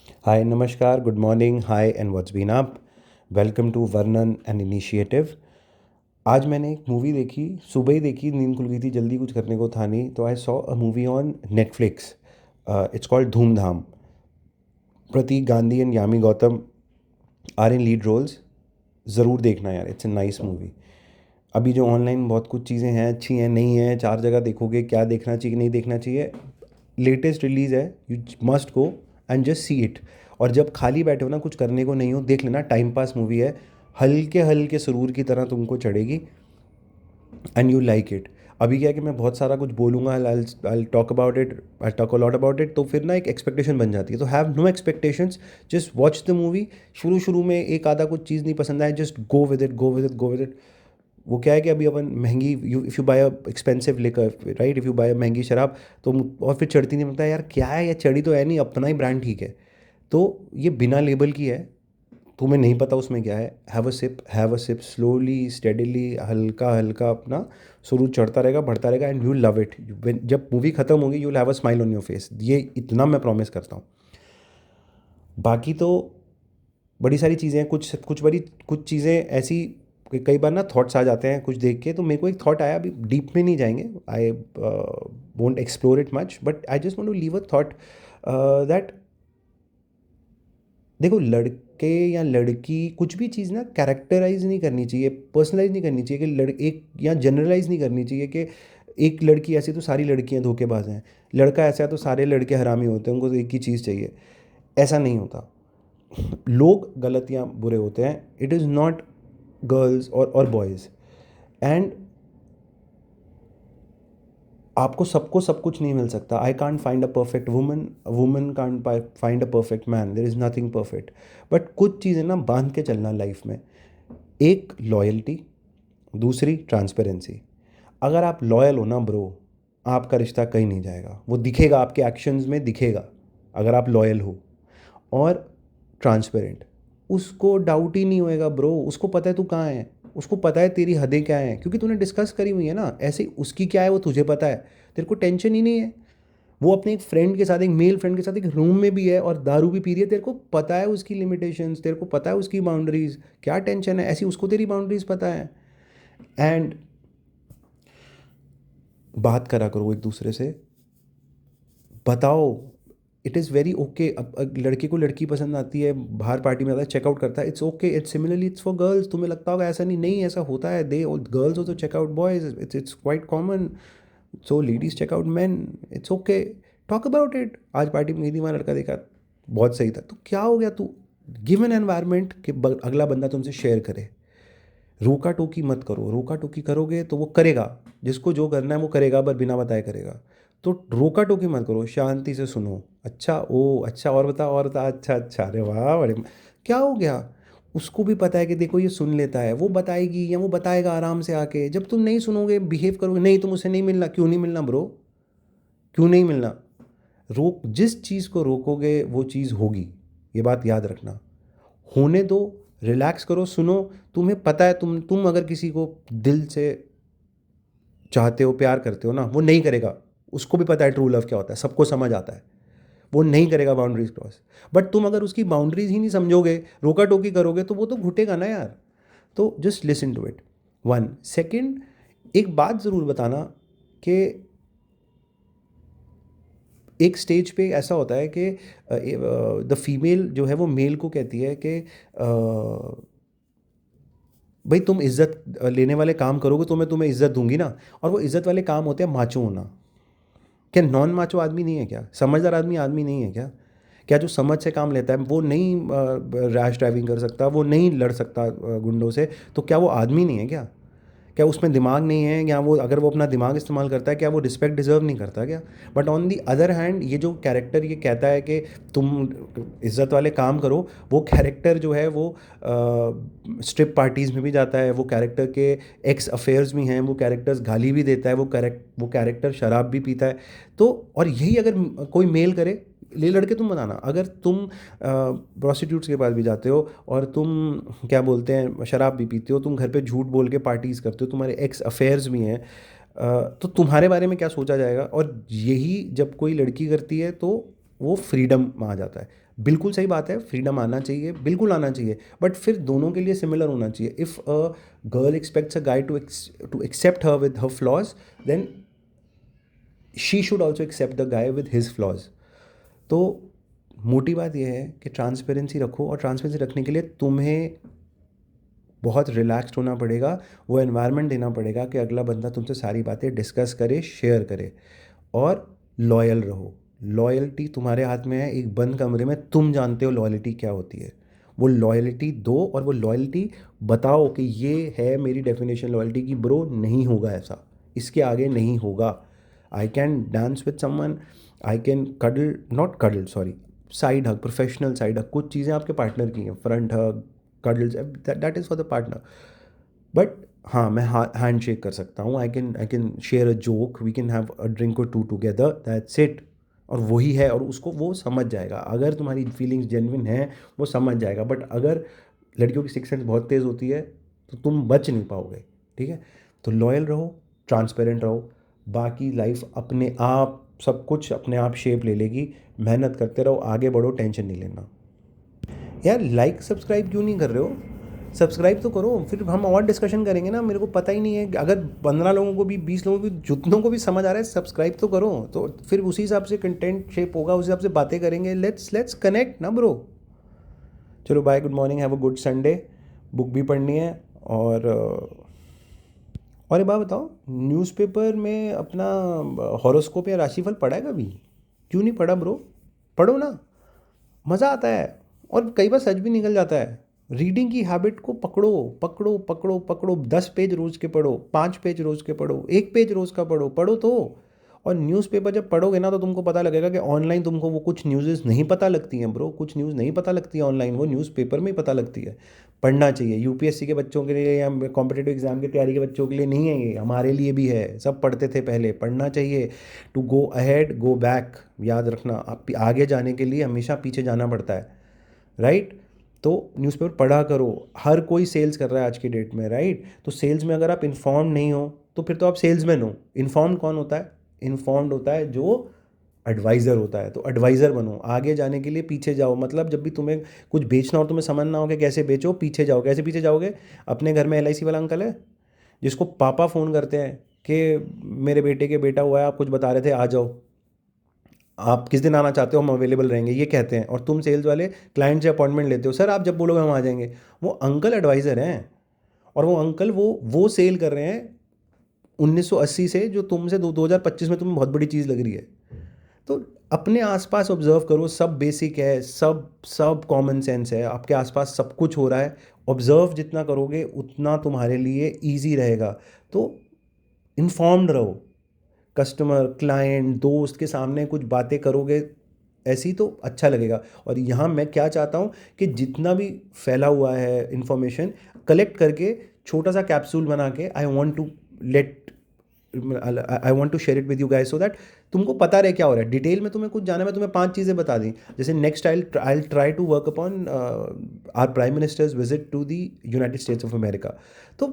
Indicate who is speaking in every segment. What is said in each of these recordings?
Speaker 1: Hi, Namaskar, good morning, hi, and what's been up? Welcome to Varnan and initiative. आज मैंने एक movie देखी, सुबह ही देखी, नींद खुल गई थी, जल्दी कुछ करने को था नहीं, तो I saw a movie on Netflix. It's called Dhoomdhaam. Pratik Gandhi and Yami Gautam are in lead roles. ज़रूर देखना यार, इट्स अ नाइस मूवी। अभी जो ऑनलाइन बहुत कुछ चीज़ें हैं, अच्छी हैं, नहीं हैं, चार जगह देखोगे क्या देखना चाहिए नहीं देखना चाहिए। लेटेस्ट रिलीज़ है, you must go and just see it. और जब खाली बैठे हो ना, कुछ करने को नहीं हो, देख लेना, टाइम पास मूवी है। हल्के हल्के सुरूर की तरह तुमको चढ़ेगी एंड यू लाइक इट। अभी क्या है कि मैं बहुत सारा कुछ बोलूँगा, I talk about it, I talk a lot about it, तो फिर ना एक एक्सपेक्टेशन बन जाती है। तो have no expectations, just watch the movie. शुरू शुरू में एक आधा कुछ चीज़ नहीं पसंद आए, just go with it, go with it, go with it. वो क्या है कि अभी अपन महंगी, you if you buy a expensive liquor, right, if you buy महंगी शराब, तो और फिर चढ़ती नहीं, पता यार क्या है, या चढ़ी तो है नहीं, अपना ही ब्रांड ठीक है। तो ये बिना लेबल की है, तुम्हें नहीं पता उसमें क्या है। Have a sip, slowly steadily, हल्का हल्का अपना सुरूर चढ़ता रहेगा, बढ़ता रहेगा, एंड यू लव इट। जब मूवी खत्म होगी, you will have a smile on your face, ये इतना मैं प्रॉमिस करता हूँ। बाकी तो बड़ी सारी चीज़ें हैं, कुछ चीज़ें ऐसी कई बार ना थॉट्स आ जाते हैं कुछ देख के। तो मेरे को एक थॉट आया, अभी डीप में नहीं जाएंगे, I won't explore it much, but I just want to leave a thought that, देखो, लड़के या लड़की कुछ भी चीज़ ना कैरेक्टराइज नहीं करनी चाहिए, पर्सनलाइज नहीं करनी चाहिए, कि एक या जनरलाइज नहीं करनी चाहिए कि एक लड़की ऐसी तो सारी लड़कियां धोखेबाज हैं, लड़का ऐसा है तो सारे लड़के हरामी होते हैं, उनको तो एक ही चीज़ चाहिए। ऐसा नहीं होता। लोग गलत या बुरे होते हैं, इट इज़ नॉट गर्ल्स और बॉयज़। एंड आपको सबको सब कुछ नहीं मिल सकता। I can't find a perfect woman, woman can't find a perfect man, there is nothing perfect. But कुछ चीज़ें ना बांध के चलना लाइफ में। एक लॉयल्टी, दूसरी ट्रांसपेरेंसी। अगर आप लॉयल हो ना ब्रो, आपका रिश्ता कहीं नहीं जाएगा, वो दिखेगा, आपके एक्शंस में दिखेगा अगर आप लॉयल हो। और ट्रांसपेरेंट, उसको डाउट ही नहीं होएगा ब्रो, उसको पता है तू कहाँ है, उसको पता है तेरी हदें क्या हैं, क्योंकि तूने डिस्कस करी हुई है ना। ऐसे उसकी क्या है वो तुझे पता है, तेरे को टेंशन ही नहीं है। वो अपने एक फ्रेंड के साथ, एक मेल फ्रेंड के साथ एक रूम में भी है और दारू भी पी रही है, तेरे को पता है उसकी लिमिटेशंस, तेरे को पता है उसकी बाउंड्रीज, क्या टेंशन है, ऐसी उसको तेरी बाउंड्रीज पता है। एंड बात करा करो एक दूसरे से, बताओ। It is very okay. अब लड़के को लड़की पसंद आती है, बाहर पार्टी में आता है, चेकआउट करता है, it's okay. It's similarly it's for girls. तुम्हें लगता होगा ऐसा नहीं, नहीं ऐसा होता है, they girls also check out boys, it's quite common. So ladies check out man, it's okay. Talk about it. आज पार्टी में गई थी, वहाँ लड़का देखा, बहुत सही था, तो क्या हो गया, तू गिव एन एनवायरनमेंट कि अगला बंदा तुमसे शेयर करे। रोका टोकी मत करो, रोका टोकी करोगे तो वो करेगा, जिसको जो करना है वो करेगा, पर बिना बताए करेगा। तो रोका टोकी मत करो, शांति से सुनो, अच्छा ओ अच्छा, और बता, अच्छा अच्छा, अरे वाह, बड़े, क्या हो गया। उसको भी पता है कि देखो ये सुन लेता है, वो बताएगी या वो बताएगा आराम से आके। जब तुम नहीं सुनोगे, बिहेव करोगे, नहीं तुम मुझसे नहीं मिलना, क्यों नहीं मिलना ब्रो, क्यों नहीं मिलना। रोक, जिस चीज़ को रोकोगे वो चीज़ होगी, ये बात याद रखना। होने दो, रिलैक्स करो, सुनो। तुम्हें पता है, तुम अगर किसी को दिल से चाहते हो, प्यार करते हो ना, वो नहीं करेगा। उसको भी पता है ट्रू लव क्या होता है, सबको समझ आता है, वो नहीं करेगा बाउंड्रीज क्रॉस। बट तुम अगर उसकी बाउंड्रीज ही नहीं समझोगे, रोका टोकी करोगे, तो वो तो घुटेगा ना यार। तो just listen to it. One second, एक बात ज़रूर बताना कि एक स्टेज पे ऐसा होता है कि द फीमेल जो है वो मेल को कहती है कि भाई तुम इज्जत लेने वाले काम करोगे तो मैं तुम्हें इज्जत दूंगी ना। और वो इज्जत वाले काम होते हैं माचो होना। क्या नॉन माचो आदमी नहीं है क्या, समझदार आदमी आदमी नहीं है क्या? क्या जो समझ से काम लेता है वो नहीं रैश ड्राइविंग कर सकता, वो नहीं लड़ सकता गुंडों से, तो क्या वो आदमी नहीं है क्या? क्या उसमें दिमाग नहीं है, या वो अगर वो अपना दिमाग इस्तेमाल करता है, क्या वो रिस्पेक्ट डिज़र्व नहीं करता क्या? But on the other hand, ये जो कैरेक्टर ये कहता है कि तुम इज्जत वाले काम करो, वो कैरेक्टर जो है वो स्ट्रिप पार्टीज़ में भी जाता है, वो कैरेक्टर के एक्स अफेयर्स भी हैं, वो कैरेक्टर्स गाली भी देता है, वो कैरेक्टर शराब भी पीता है। तो और यही अगर कोई मेल करे, ले लड़के तुम बताना, अगर तुम प्रोस्टिट्यूट्स के पास भी जाते हो और तुम क्या बोलते हैं शराब भी पीते हो, तुम घर पे झूठ बोल के पार्टीज़ करते हो, तुम्हारे एक्स अफेयर्स भी हैं, तो तुम्हारे बारे में क्या सोचा जाएगा? और यही जब कोई लड़की करती है तो वो फ्रीडम में आ जाता है। बिल्कुल सही बात है, फ्रीडम आना चाहिए, बिल्कुल आना चाहिए, बट फिर दोनों के लिए सिमिलर होना चाहिए. If a girl expects a guy to accept her with her flaws, then she should also accept the guy with his flaws. तो मोटी बात यह है कि ट्रांसपेरेंसी रखो, और ट्रांसपेरेंसी रखने के लिए तुम्हें बहुत रिलैक्स्ड होना पड़ेगा, वो एनवायरनमेंट देना पड़ेगा कि अगला बंदा तुमसे सारी बातें डिस्कस करे, शेयर करे. और लॉयल रहो. लॉयल्टी तुम्हारे हाथ में है. एक बंद कमरे में तुम जानते हो लॉयल्टी क्या होती है. वो लॉयल्टी दो, और वो लॉयल्टी बताओ कि ये है मेरी डेफिनेशन लॉयल्टी की. ब्रो, नहीं होगा ऐसा, इसके आगे नहीं होगा. I can dance with someone, I can cuddle, not cuddle, sorry, side hug, professional side hug, कुछ चीज़ें आपके पार्टनर की हैं, front hug, cuddles, that is for the partner. But हाँ, मैं हैंड शेक कर सकता हूँ. I can share a joke, we can have a drink और टू टुगेदर, दैट्स इट. और वही है, और उसको वो समझ जाएगा. अगर तुम्हारी फीलिंग्स जेन्युइन हैं, वो समझ जाएगा. बट अगर लड़कियों की सिक्स सेंस बहुत तेज़ होती है, तो तुम बच नहीं पाओगे. ठीक है, तो लॉयल रहो, ट्रांसपेरेंट रहो. बाकी लाइफ अपने आप, सब कुछ अपने आप शेप ले लेगी. मेहनत करते रहो, आगे बढ़ो, टेंशन नहीं लेना. यार, लाइक सब्सक्राइब क्यों नहीं कर रहे हो? सब्सक्राइब तो करो, फिर हम और डिस्कशन करेंगे ना. मेरे को पता ही नहीं है, अगर 15 लोगों को भी, 20 लोगों को भी, जितनों को भी समझ आ रहा है, सब्सक्राइब तो करो. तो फिर उसी हिसाब से कंटेंट शेप होगा, उसी हिसाब से बातें करेंगे. लेट्स कनेक्ट ना ब्रो. चलो bye, good morning, have a good Sunday. Book भी पढ़नी है. और एक बात बताओ, न्यूज़पेपर में अपना हॉरोस्कोप या राशिफल पढ़ा है कभी? क्यों नहीं पढ़ा ब्रो? पढ़ो ना, मज़ा आता है. और कई बार सच भी निकल जाता है. रीडिंग की हैबिट को पकड़ो, पकड़ो, पकड़ो, पकड़ो. 10 पेज रोज़ के पढ़ो, 5 पेज रोज़ के पढ़ो, 1 पेज रोज़ का पढ़ो, पढ़ो तो. और न्यूज़पेपर जब पढ़ोगे ना, तो तुमको पता लगेगा कि ऑनलाइन तुमको वो कुछ न्यूज़ नहीं पता लगती हैं ब्रो. कुछ न्यूज़ नहीं पता लगती है ऑनलाइन, वो न्यूज़पेपर में ही पता लगती है. पढ़ना चाहिए. यूपीएससी के बच्चों के लिए या कॉम्पिटेटिव एग्जाम की तैयारी के बच्चों के लिए नहीं है ये, हमारे लिए भी है. सब पढ़ते थे पहले, पढ़ना चाहिए. To go ahead, go back. याद रखना, आप आगे जाने के लिए हमेशा पीछे जाना पड़ता है, राइट? तो न्यूज़पेपर पढ़ा करो. हर कोई सेल्स कर रहा है आज की डेट में, राइट? तो सेल्स में अगर आप इन्फॉर्म नहीं हो, तो फिर तो आप सेल्समैन हो. इन्फॉर्म्ड कौन होता है? इन्फॉर्म्ड होता है जो एडवाइज़र होता है. तो एडवाइज़र बनो, आगे जाने के लिए पीछे जाओ. मतलब जब भी तुम्हें कुछ बेचना हो, तुम्हें समझ ना हो कि कैसे बेचो, पीछे जाओ. कैसे पीछे जाओगे? अपने घर में LIC वाला अंकल है, जिसको पापा फ़ोन करते हैं कि मेरे बेटे के बेटा हुआ है, आप कुछ बता रहे थे, आ जाओ, आप किस दिन आना चाहते हो, हम अवेलेबल रहेंगे, ये कहते हैं. और तुम सेल्स वाले क्लाइंट से अपॉइंटमेंट लेते हो, सर आप जब बोलोगे हम आ जाएंगे. वो अंकल एडवाइज़र हैं. और वो अंकल वो सेल कर रहे हैं 1980 से, जो तुमसे 2025 में तुम्हें बहुत बड़ी चीज़ लग रही है. तो अपने आसपास ऑब्जर्व करो, सब बेसिक है, सब सब कॉमन सेंस है. आपके आसपास सब कुछ हो रहा है. ऑब्जर्व जितना करोगे उतना तुम्हारे लिए ईजी रहेगा. तो इन्फॉर्म्ड रहो. कस्टमर, क्लाइंट, दोस्त के सामने कुछ बातें करोगे ऐसी, तो अच्छा लगेगा. और यहाँ मैं क्या चाहता हूँ कि जितना भी फैला हुआ है इन्फॉर्मेशन, कलेक्ट करके छोटा सा कैप्सूल बना के I want to share it with you guys, so that तुमको पता रहे क्या हो रहा है. डिटेल में तुम्हें कुछ जाना, मैं तुम्हें 5 चीज़ें बता दी. जैसे next I try to work upon our prime minister's visit to the United States of America. तो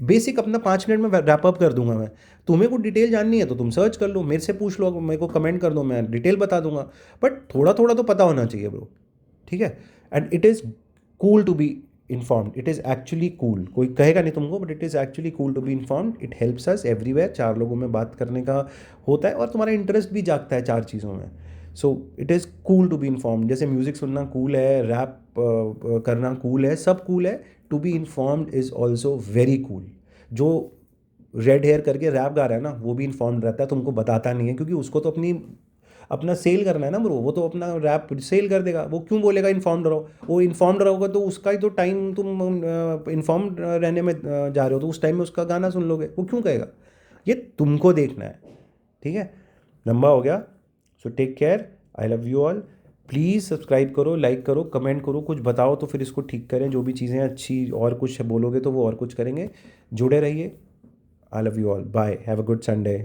Speaker 1: बेसिक अपना 5 मिनट में रैप अप कर दूंगा मैं. तुम्हें कुछ डिटेल जाननी है तो तुम सर्च कर लो, मेरे से पूछ लो, मेरे को कमेंट कर दो, मैं डिटेल बता दूंगा. बट थोड़ा थोड़ा तो पता होना चाहिए ब्रो. ठीक है? And it is cool to be informed. It is actually cool. कोई कहेगा नहीं तुमको, but it is actually cool to be informed. It helps us everywhere. 4 लोगों में बात करने का होता है, और तुम्हारा इंटरेस्ट भी जागता है 4 चीज़ों में. So it is cool to be informed. जैसे म्यूज़िक सुनना कूल है, रैप करना कूल है, सब कूल है. To be informed is also very cool. जो रेड हेयर करके रैप गा रहा है ना, वो भी इन्फॉर्म्ड रहता है, तुमको बताता नहीं है, क्योंकि उसको तो अपना सेल करना है ना ब्रो. वो तो अपना रैप सेल कर देगा. वो क्यों बोलेगा इन्फॉर्म्ड रहो? वो इन्फॉर्म्ड रहोगा तो उसका ही तो टाइम, तुम इन्फॉर्म्ड रहने में जा रहे हो, तो उस टाइम में उसका गाना सुन लोगे. वो क्यों कहेगा? ये तुमको देखना है. ठीक है? लंबा हो गया. So take care. I love you all. Please subscribe करो, लाइक करो, कमेंट करो, कुछ बताओ तो फिर इसको ठीक करें. जो भी चीज़ें अच्छी, और कुछ बोलोगे तो वो और कुछ करेंगे. जुड़े रहिए. I love you all. Bye. Have a good Sunday.